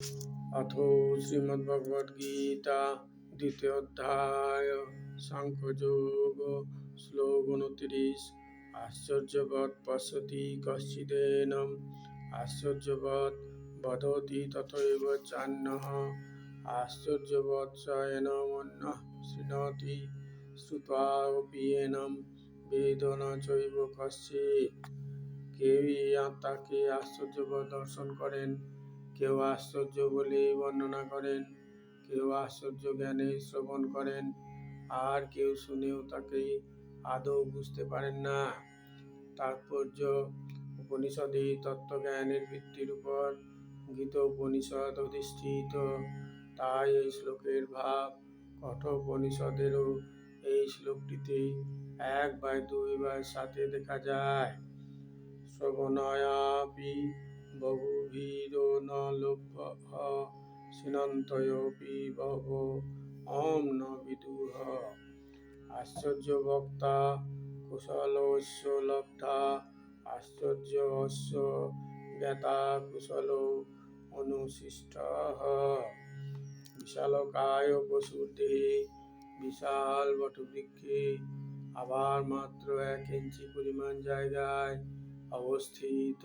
अथ श्रीमद्भगवद्गीता द्वितीय अध्याय सांख्ययोग श्लोक 29। आश्चर्यवत् पश्यति कश्चिदेनम् आश्चर्यवत् वदति तथैव चान्यः आश्चर्यवत् च एनमन्यः शृणोति श्रुत्वापि एनं वेद न चैव कश्चित्। কেউই আত্মাকে আশ্চর্যবৎ দর্শন করেন, কেউ আশ্চর্য বলে বর্ণনা করেন, কেউ আশ্চর্য জ্ঞানে শ্রবণ করেন, আর কেউ শুনেও তাকে আদৌ বুঝতে পারেন না। তাৎপর্য: উপনিষদে তত্ত্বজ্ঞানের ভিত্তির উপর গীত উপনিষদ অধিষ্ঠিত, তাই এই শ্লোকের ভাব কঠোপনিষদেরও এই শ্লোকটিতে এক বা দুইবার সাথে দেখা যায়। শ্রবণায়াপি বহুভিরো ন লভ্যঃ শৃণন্তয়োপি বহবো অহং ন বিদুঃ। আশ্চর্য বক্তা কুশলস্য লব্ধা আশ্চর্যস্য জ্ঞাতা কুশলো অনুশিষ্টঃ। বিশালকায় পশুর দেহে বিশাল বটবৃক্ষে আবার মাত্র 1 ইঞ্চি পরিমাণ জায়গায় অবস্থিত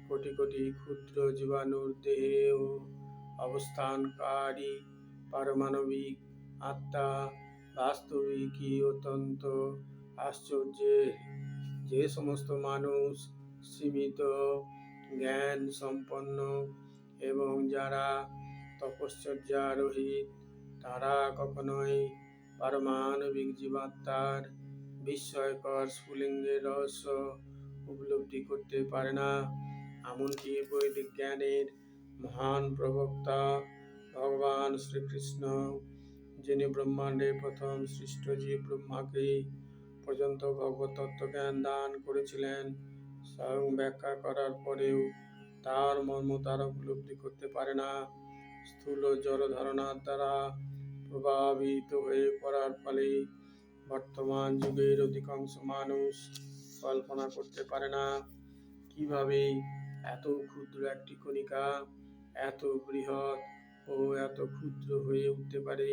কোটি কোটি ক্ষুদ্র জীবাণুর দেহেও অবস্থানকারী পারমাণবিক আত্মা বাস্তবিকই অত্যন্ত আশ্চর্যের। যে সমস্ত মানুষ সীমিত জ্ঞান সম্পন্ন এবং যারা তপশ্চর্যা রহিত, তারা কখনোই পারমাণবিক জীবাত্মার বিস্ময়কর স্ফুলিঙ্গের রহস্য উপলব্ধি করতে পারে না। এমনকি বৈদিক জ্ঞানের মহান প্রবক্তা ভগবান শ্রীকৃষ্ণ, যিনি ব্রহ্মাণ্ডের প্রথম সৃষ্ট জীব ব্রহ্মাকে পর্যন্ত ভগবত তত্ত্বজ্ঞান দান করেছিলেন, স্বয়ং ব্যাখ্যা করার পরেও তার মর্ম তারা উপলব্ধি করতে পারে না। স্থূল জড় ধারণার দ্বারা প্রভাবিত হয়ে পড়ার ফলে বর্তমান যুগের অধিকাংশ মানুষ কল্পনা করতে পারে না কিভাবে এত ক্ষুদ্র একটি কণিকা এত বৃহৎ ও এত ক্ষুদ্র হয়ে উঠতে পারে।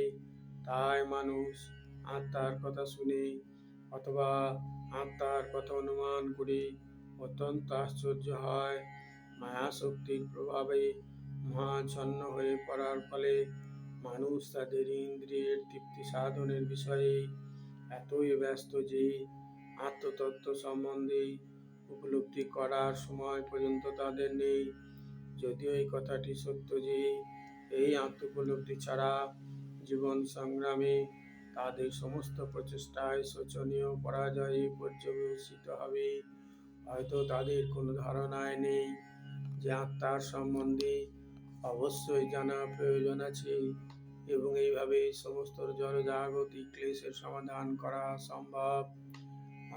তাই মানুষ আত্মার কথা শুনে অথবা আত্মার কথা অনুমান করে অত্যন্ত আশ্চর্য হয়। মায়া শক্তির প্রভাবে মহাচ্ছন্ন হয়ে পড়ার ফলে মানুষ তাদের ইন্দ্রিয়ের তৃপ্তি সাধনের বিষয়ে এতই ব্যস্ত যে আত্মতত্ত্ব সম্বন্ধে উপলব্ধি করার সময় পর্যন্ত তাদের নেই। যদিও এই কথাটি সত্য যে এই আত্মোপলব্ধি ছাড়া জীবন সংগ্রামে তাদের সমস্ত প্রচেষ্টায় শোচনীয় পরাজয়ে পর্যবসিত হবে, হয়তো তাদের কোনো ধারণাই নেই যে আত্মার সম্বন্ধে অবশ্যই জানা প্রয়োজন আছে এবং এইভাবে সমস্ত জড়জাগতিক ক্লেশের সমাধান করা সম্ভব।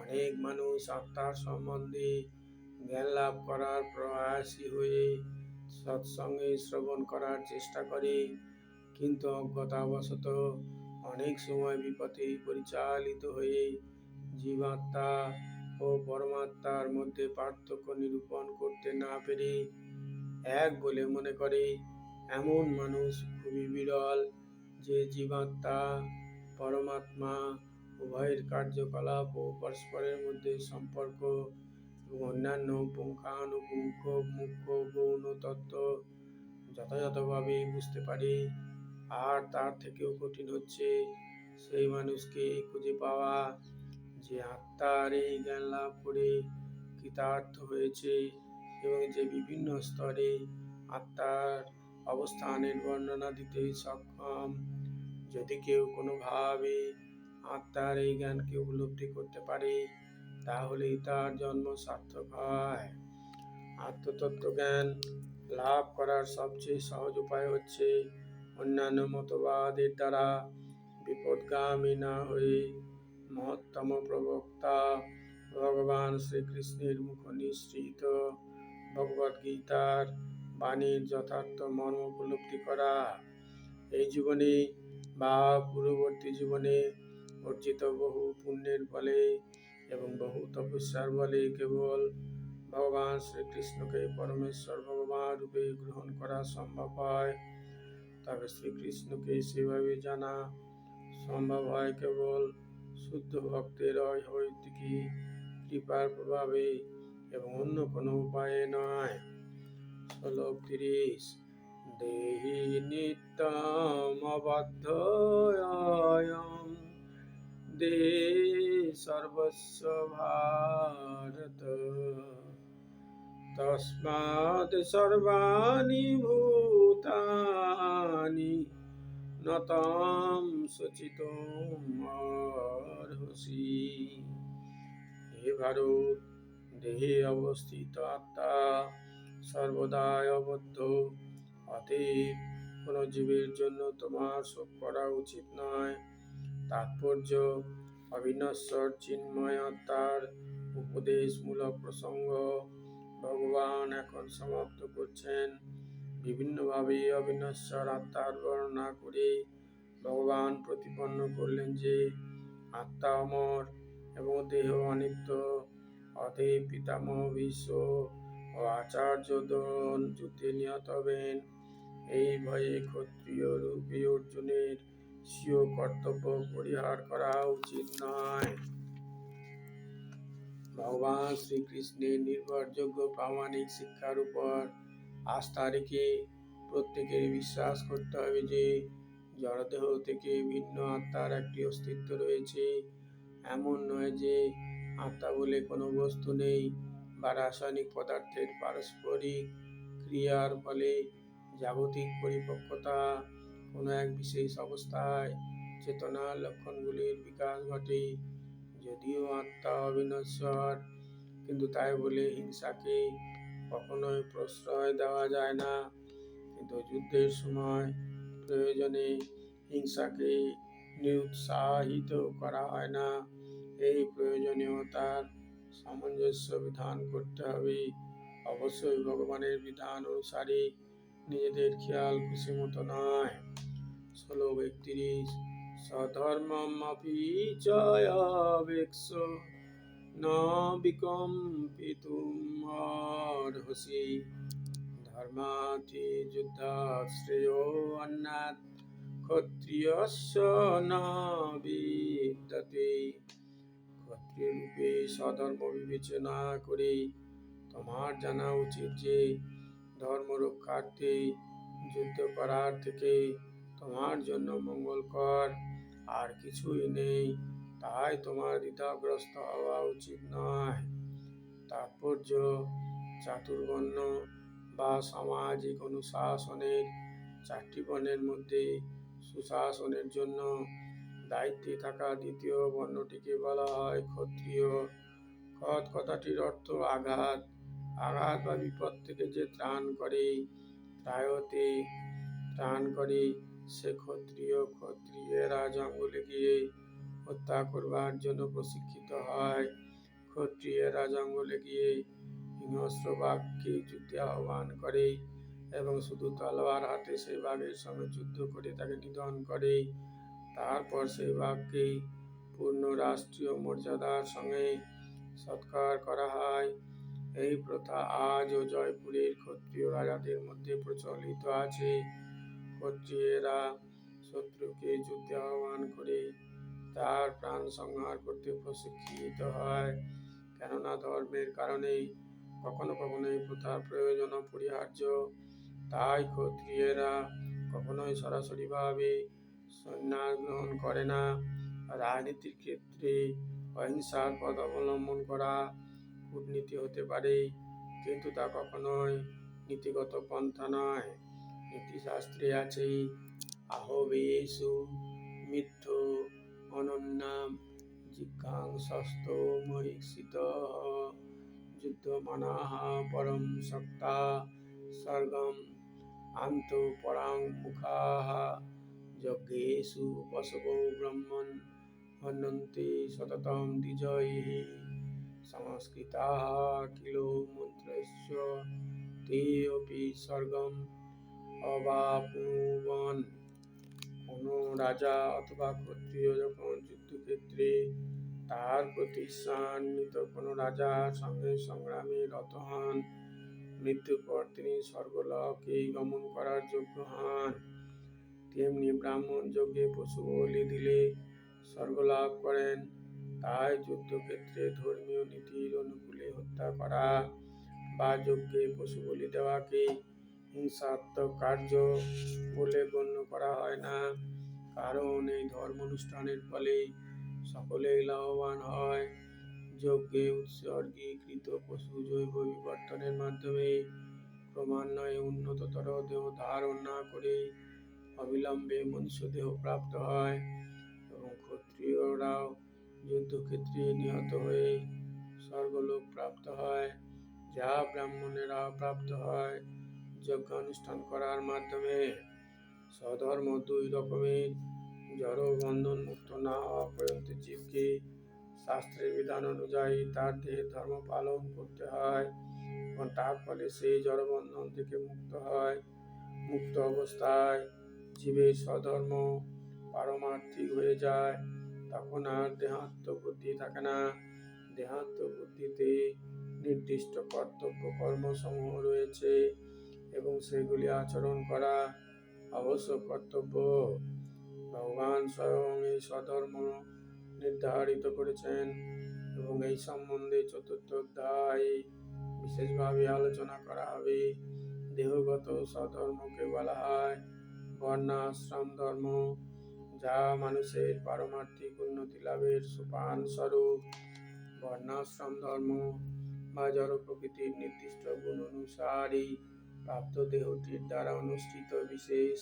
অনেক মানুষ আত্মার সম্বন্ধে জ্ঞান লাভ করার প্রয়াসী হয়ে সৎসঙ্গে শ্রবণ করার চেষ্টা করে, কিন্তু অজ্ঞতাবশত অনেক সময় বিপথে পরিচালিত হয়ে জীবাত্মা ও পরমাত্মার মধ্যে পার্থক্য নিরূপণ করতে না পেরে এক বলে মনে করে। এমন মানুষ খুবই বিরল যে জীবাত্মা পরমাত্মা উভয়ের কার্যকলাপ ও পরস্পরের মধ্যে সম্পর্ক এবং অন্যান্য পুঙ্খানুপুঙ্খ মুখ্য গৌণ তত্ত্ব যথাযথভাবে বুঝতে পারে। আর তার থেকেও কঠিন হচ্ছে সেই মানুষকে খুঁজে পাওয়া যে আত্মার এই জ্ঞান লাভ করে কৃতার্থ হয়েছে এবং যে বিভিন্ন স্তরে আত্মার অবস্থানের বর্ণনা দিতে সক্ষম। যদি কেউ কোনোভাবে আত্মার এই জ্ঞানকে উপলব্ধি করতে পারে, তাহলেই তার জন্ম সার্থক হয়। আত্মতত্ত্ব জ্ঞান লাভ করার সবচেয়ে সহজ উপায় হচ্ছে অন্যান্য মতবাদের দ্বারা বিপদগামী না হয়ে মহত্তম প্রবক্তা ভগবান শ্রীকৃষ্ণের মুখ নিঃসৃত ভগবদ্গীতার বাণীর যথার্থ মর্ম উপলব্ধি করা। এই জীবনে বা পূর্ববর্তী জীবনে অর্জিত বহু পুণ্যের বলে এবং বহু তপস্যার বলে কেবল ভগবান শ্রীকৃষ্ণকে পরমেশ্বর ভগবান রূপে গ্রহণ করা সম্ভব হয়, তবে শ্রীকৃষ্ণকে সেভাবে জানা সম্ভব হয় কেবল শুদ্ধ ভক্তের হৈতিকী কৃপার প্রভাবে এবং অন্য কোনো উপায়ে নয়। শ্লোক 30। দেহি নিত্যম অবাধ্যয়ম দেহে সর্বস্ব ভারত তস্মাৎ সর্বাণি ভূতানি ন ত্বং শুচিতুম অর্হসি। হে ভারত, দেহে অবস্থিত আত্মা সর্বদাই আবদ্ধ, অতএব কোনো জীবের জন্য তোমার শোক করা উচিত নয়। তাৎপর্য: অবিনশ্বর চিন্ময় আত্মার উপদেশমূলক প্রসঙ্গ ভগবান এখন সমাপ্ত করছেন। বিভিন্নভাবে অবিনশ্বর আত্মার বর্ণনা করে ভগবান প্রতিপন্ন করলেন যে আত্মা অমর এবং দেহ অনিত্য। অতএব পিতামহ ভীষ্ম ও আচার্যগণ যুদ্ধে নিহত হবেন। এই ভয়ে ক্ষত্রিয় রূপী অর্জুনের স্বীয় কর্তব্য পরিহার করা উচিত নয়। ভগবান শ্রীকৃষ্ণের নির্ভরযোগ্য প্রামাণিক শিক্ষার উপর আস্থা রেখে প্রত্যেকের বিশ্বাস করতে হবে যে জড়দেহ থেকে ভিন্ন আত্মার একটি অস্তিত্ব রয়েছে। এমন নয় যে আত্মা বলে কোনো বস্তু নেই বা রাসায়নিক পদার্থের পারস্পরিক ক্রিয়ার ফলে জাগতিক পরিপক্কতা কোনো এক বিশেষ অবস্থায় চেতনার লক্ষণগুলির বিকাশ ঘটে। যদিও আত্মা অবিনশ্বর, কিন্তু তাই বলে হিংসাকে কখনোই প্রশ্রয় দেওয়া যায় না। কিন্তু যুদ্ধের সময় প্রয়োজনে হিংসাকে নিরুৎসাহিত করা হয় না। এই প্রয়োজনীয়তার সামঞ্জস্য বিধান করতে হবে, অবশ্যই ভগবানের বিধান অনুসারে, নিজেদের খেয়াল খুশি মতো নয়। শ্লোক 31। স্বধর্মমপি চয়াবেক্ষ ন বিকম্পিতুম অর্হসি ধর্মার্থে যুদ্ধাৎ শ্রেয়ো অন্যাৎ ক্ষত্রিয়স্য ন বিদ্যতে। ক্ষত্রিয় রূপে স্বধর্ম বিবেচনা করে তোমার জানা উচিত যে ধর্ম রক্ষার্থে যুদ্ধ করার থেকে তোমার জন্য মঙ্গলকর আর কিছুই নেই, তাই তোমার দ্বিধাগ্রস্ত হওয়া উচিত নয়। তাৎপর্য: চাতুর্বর্ণ্য বা সামাজিক অনুশাসনের 4টি বর্ণের মধ্যে সুশাসনের জন্য দায়িত্বে থাকা দ্বিতীয় বর্ণটিকে বলা হয় ক্ষত্রিয়। খৎ কথাটির অর্থ আঘাত। আঘাত বা বিপদ থেকে যে ত্রাণ করে, ত্রায়তে ত্রাণ করে, সে ক্ষত্রিয়। ক্ষত্রিয়েরা জঙ্গলে গিয়ে হত্যা করবার জন্য প্রশিক্ষিত হয়। ক্ষত্রিয়েরা জঙ্গলে গিয়ে হিংস্র বাঘকে যুদ্ধে আহ্বান করে এবং শুধু তলোয়ার হাতে সেই বাঘের সঙ্গে যুদ্ধ করে তাকে নিধন করে। তারপর সেই বাঘকে পূর্ণ রাষ্ট্রীয় মর্যাদার সঙ্গে সৎকার করা হয়। এই প্রথা আজও জয়পুরের ক্ষত্রিয় রাজাদের মধ্যে প্রচলিত আছে। ক্ষত্রিয়েরা শত্রুকে যুদ্ধে আহ্বান করে তার প্রাণ সংহার করতে প্রশিক্ষিত হয়, কেননা ধর্মের কারণে কখনো কখনো এই প্রথার প্রয়োজন অপরিহার্য। তাই ক্ষত্রিয়েরা কখনোই সরাসরিভাবে সন্ন্যাস গ্রহণ করে না। রাজনীতির ক্ষেত্রে অহিংসার পথ অবলম্বন করা কূটনীতি হতে পারে, কিন্তু তা কখনোই নীতিগত পন্থা নয়। নীতিশাস্ত্রে আছে আহবেষু মিথ্যো অনন্যাম জিজ্ঞাসস্তো মহীক্ষিতঃ যুদ্ধমানাঃ পরম শক্তা স্বর্গম আন্তু পরাং মুখাঃ যজ্ঞেষু পশবো ব্রহ্মণ হনন্তি সততং দ্বিজৈঃ সংস্কৃতাঃ কিলো মন্ত্রস্য তে অপি স্বর্গম অবাপ্নুবন। কোনো রাজা অথবা ক্ষত্রিয় যখন যুদ্ধক্ষেত্রে তার প্রতি ঈর্ষান্বিত কোনো রাজার সঙ্গে সংগ্রামে রত হন, মৃত্যুর পর তিনি স্বর্গলোকে গমন করার যোগ্য হন। তেমনি ব্রাহ্মণ যজ্ঞে পশু বলি দিলে স্বর্গলাভ করেন। তাই যুদ্ধক্ষেত্রে ধর্মীয় নীতির অনুকূলে হত্যা করা বা যজ্ঞে পশু বলি দেওয়াকে হিংসাত্মক কার্য বলে গণ্য করা হয় না, কারণ এই ধর্ম অনুষ্ঠানের ফলে সকলেই লাভবান হয়। যজ্ঞে উৎসর্গীকৃত পশু জৈব বিবর্তনের মাধ্যমে ক্রমান্বয়ে উন্নততর দেহ ধারণ না করে অবিলম্বে মনুষ্য দেহ প্রাপ্ত হয়, এবং ক্ষত্রিয়রাও যুদ্ধক্ষেত্রে নিহত হয়ে স্বর্গলোক প্রাপ্ত হয়, যা ব্রাহ্মণেরা প্রাপ্ত হয় যজ্ঞানুষ্ঠান করার মাধ্যমে। স্বধর্ম দুই রকমের। জড় বন্ধন মুক্ত না হওয়া পর্যন্ত জীবকে শাস্ত্রের বিধান অনুযায়ী তার দেহের ধর্ম পালন করতে হয়, এবং তার ফলে সেই জড়বন্ধন থেকে মুক্ত হয়। মুক্ত অবস্থায় জীবের স্বধর্ম পারমার্থিক হয়ে যায়, তখন আর দেহাত্ম বুদ্ধি থাকে না। দেহাত্ম বুদ্ধিতে নির্দিষ্ট কর্তব্য কর্মসমূহ রয়েছে এবং সেগুলি আচরণ করা আবশ্যক কর্তব্য। ভগবান স্বয়ং এই স্বধর্ম নির্ধারিত করেছেন, এবং এই সম্বন্ধে চতুর্থ অধ্যায়ে বিশেষভাবে আলোচনা করা হবে। দেহগত স্বধর্মকে বলা হয় বর্ণাশ্রম ধর্ম, যা মানুষের পারমার্থিক উন্নতি লাভের সোপান স্বরূপ। বর্ণাশ্রম ধর্ম বা জড় প্রকৃতির নির্দিষ্ট গুণ অনুসারে প্রাপ্ত দেহটির দ্বারা অনুষ্ঠিত বিশেষ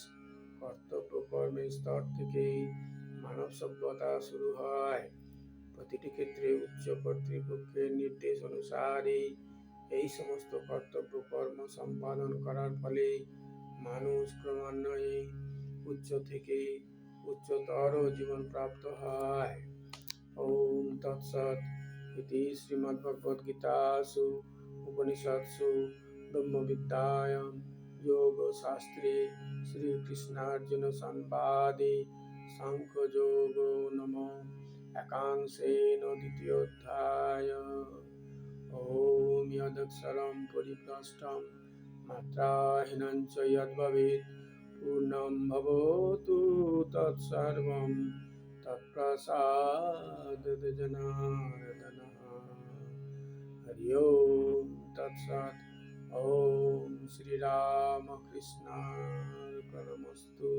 কর্তব্য কর্মের স্তর থেকে মানব সভ্যতা শুরু হয়। প্রতিটি ক্ষেত্রে উচ্চ কর্তৃপক্ষের নির্দেশ অনুসারে এই সমস্ত কর্তব্য কর্ম সম্পাদন করার ফলে মানুষ ক্রমান্বয়ে উচ্চ থেকে উচ্চতর জীবন প্রাপ্ত হয়। ওম তৎসৎ ইতি শ্রীমদ্ভগবদ্গীতাসু উপনিষৎসু ব্রহ্মবিদ্যায়াং যোগশাস্ত্রে শ্রীকৃষ্ণার্জুন সংবাদে সাংখ্যযোগো নামো একাংশেন দ্বিতীয়োধ্যায়। ওম যদক্ষরং পরিভ্রষ্টং মাত্রাহীনং চ যদ্ভবেৎ পূর্ণং ভবতু তৎসর্বং তৎপ্রসাদাৎ জনার্দনঃ। হরি ওম তৎসৎ। ওম শ্রীরামকৃষ্ণার্পণমস্তু।